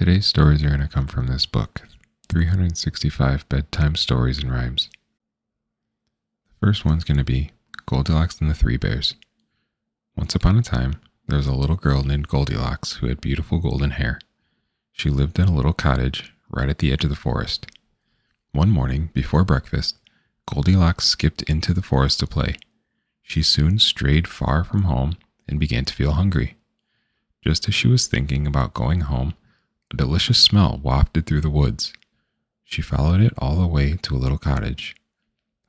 Today's stories are going to come from this book, 365 Bedtime Stories and Rhymes. The first one's going to be Goldilocks and the Three Bears. Once upon a time, there was a little girl named Goldilocks who had beautiful golden hair. She lived in a little cottage right at the edge of the forest. One morning, before breakfast, Goldilocks skipped into the forest to play. She soon strayed far from home and began to feel hungry. Just as she was thinking about going home, a delicious smell wafted through the woods. She followed it all the way to a little cottage.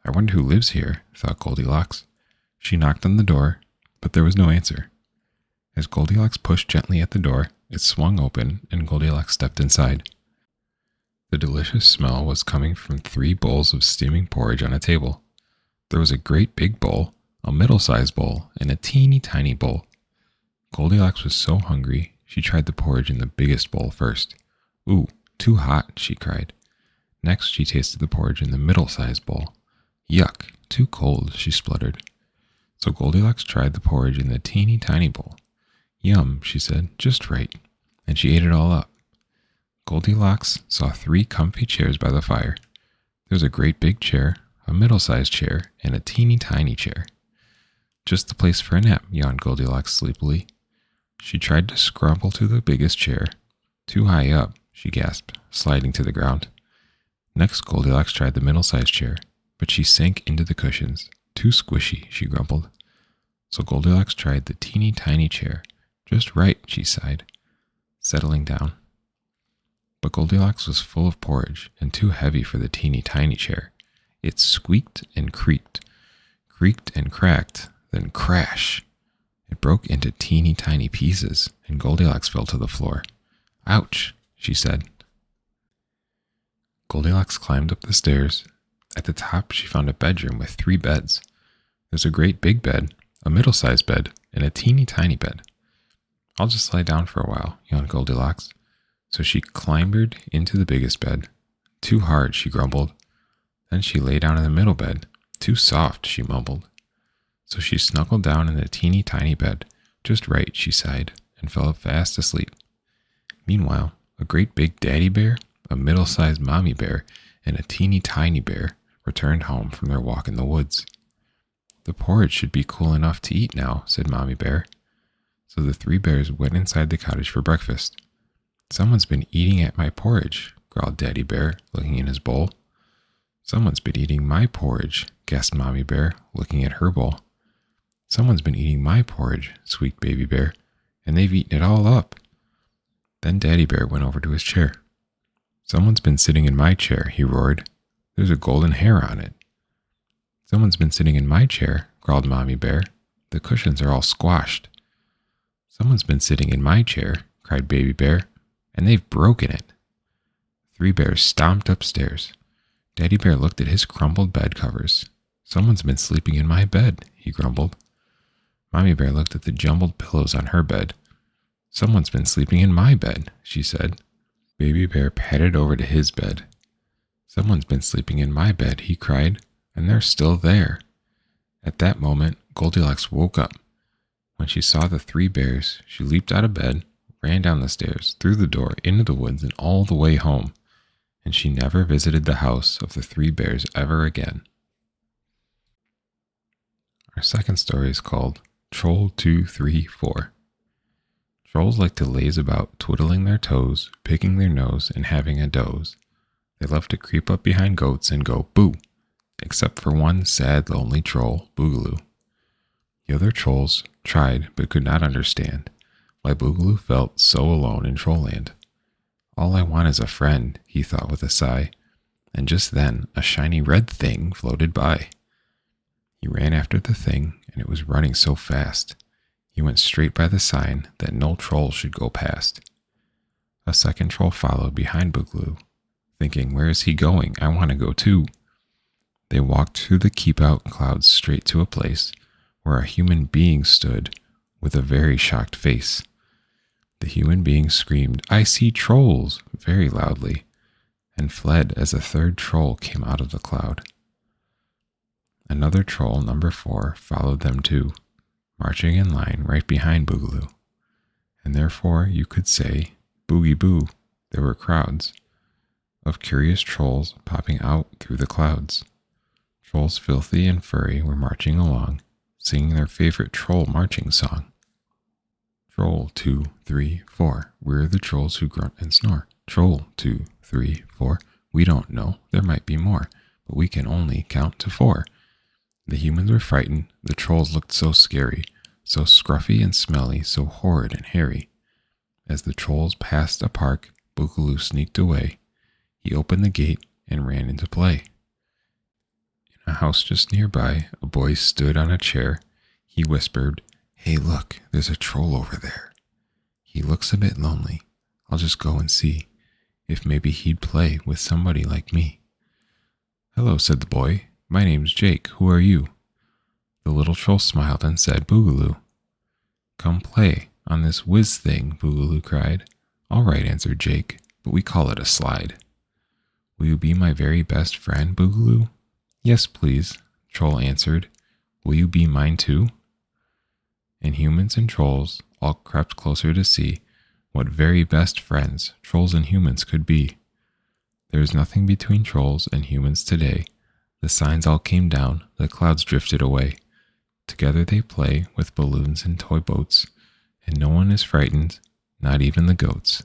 I wonder who lives here, thought Goldilocks. She knocked on the door, but there was no answer. As Goldilocks pushed gently at the door, it swung open and Goldilocks stepped inside. The delicious smell was coming from 3 bowls of steaming porridge on a table. There was a great big bowl, a middle-sized bowl, and a teeny tiny bowl. Goldilocks was so hungry, she tried the porridge in the biggest bowl first. "Ooh, too hot," she cried. Next, she tasted the porridge in the middle-sized bowl. "Yuck, too cold," she spluttered. So Goldilocks tried the porridge in the teeny tiny bowl. "Yum," she said, "just right." And she ate it all up. Goldilocks saw 3 comfy chairs by the fire. There was a great big chair, a middle-sized chair, and a teeny tiny chair. "Just the place for a nap," yawned Goldilocks sleepily. She tried to scramble to the biggest chair. "Too high up," she gasped, sliding to the ground. Next, Goldilocks tried the middle-sized chair, but she sank into the cushions. "Too squishy," she grumbled. So Goldilocks tried the teeny tiny chair. "Just right," she sighed, settling down. But Goldilocks was full of porridge and too heavy for the teeny tiny chair. It squeaked and creaked and cracked, then crash! It broke into teeny tiny pieces, and Goldilocks fell to the floor. "Ouch," she said. Goldilocks climbed up the stairs. At the top, she found a bedroom with 3 beds. There's a great big bed, a middle-sized bed, and a teeny tiny bed. "I'll just lie down for a while," yawned Goldilocks. So she clambered into the biggest bed. "Too hard," she grumbled. Then she lay down in the middle bed. "Too soft," she mumbled. So she snuggled down in the teeny tiny bed. "Just right," she sighed, and fell fast asleep. Meanwhile, a great big daddy bear, a middle-sized mommy bear, and a teeny tiny bear returned home from their walk in the woods. "The porridge should be cool enough to eat now," said Mommy Bear. So the 3 bears went inside the cottage for breakfast. "Someone's been eating at my porridge," growled Daddy Bear, looking in his bowl. "Someone's been eating my porridge," gasped Mommy Bear, looking at her bowl. "Someone's been eating my porridge," squeaked Baby Bear, "and they've eaten it all up." Then Daddy Bear went over to his chair. "Someone's been sitting in my chair," he roared. "There's a golden hair on it." "Someone's been sitting in my chair," growled Mommy Bear. "The cushions are all squashed." "Someone's been sitting in my chair," cried Baby Bear, "and they've broken it." 3 bears stomped upstairs. Daddy Bear looked at his crumpled bed covers. "Someone's been sleeping in my bed," he grumbled. Mommy Bear looked at the jumbled pillows on her bed. "Someone's been sleeping in my bed," she said. Baby Bear padded over to his bed. "Someone's been sleeping in my bed," he cried, "and they're still there." At that moment, Goldilocks woke up. When she saw the 3 bears, she leaped out of bed, ran down the stairs, through the door, into the woods, and all the way home. And she never visited the house of the 3 bears ever again. Our second story is called Troll 2, 3, 4. Trolls like to laze about, twiddling their toes, picking their nose, and having a doze. They love to creep up behind goats and go boo, except for one sad, lonely troll, Boogaloo. The other trolls tried but could not understand why Boogaloo felt so alone in Trollland. "All I want is a friend," he thought with a sigh, and just then a shiny red thing floated by. He ran after the thing, and it was running so fast. He went straight by the sign that no troll should go past. A second troll followed behind Boogaloo, thinking, "Where is he going? I want to go too." They walked through the keep-out clouds straight to a place where a human being stood with a very shocked face. The human being screamed, "I see trolls," very loudly, and fled as a third troll came out of the cloud. Another troll, number 4, followed them too, marching in line right behind Boogaloo, and therefore you could say, "Boogie Boo," There were crowds of curious trolls popping out through the clouds. Trolls filthy and furry were marching along, singing their favorite troll marching song. Troll 2, 3, 4, we're the trolls who grunt and snore. Troll 2, 3, 4, we don't know, there might be more, but we can only count to 4. The humans were frightened, the trolls looked so scary, so scruffy and smelly, so horrid and hairy. As the trolls passed a park, Boogaloo sneaked away. He opened the gate and ran into play. In a house just nearby, a boy stood on a chair. He whispered, "Hey, look, there's a troll over there. He looks a bit lonely. I'll just go and see if maybe he'd play with somebody like me." "Hello," said the boy. "My name's Jake. Who are you?" The little troll smiled and said, "Boogaloo." "Come play on this whiz thing," Boogaloo cried. "All right," answered Jake, "but we call it a slide." "Will you be my very best friend, Boogaloo?" "Yes, please," Troll answered. "Will you be mine too?" And humans and trolls all crept closer to see what very best friends trolls and humans could be. There is nothing between trolls and humans today. The signs all came down, the clouds drifted away. Together they play with balloons and toy boats, and no one is frightened, not even the goats.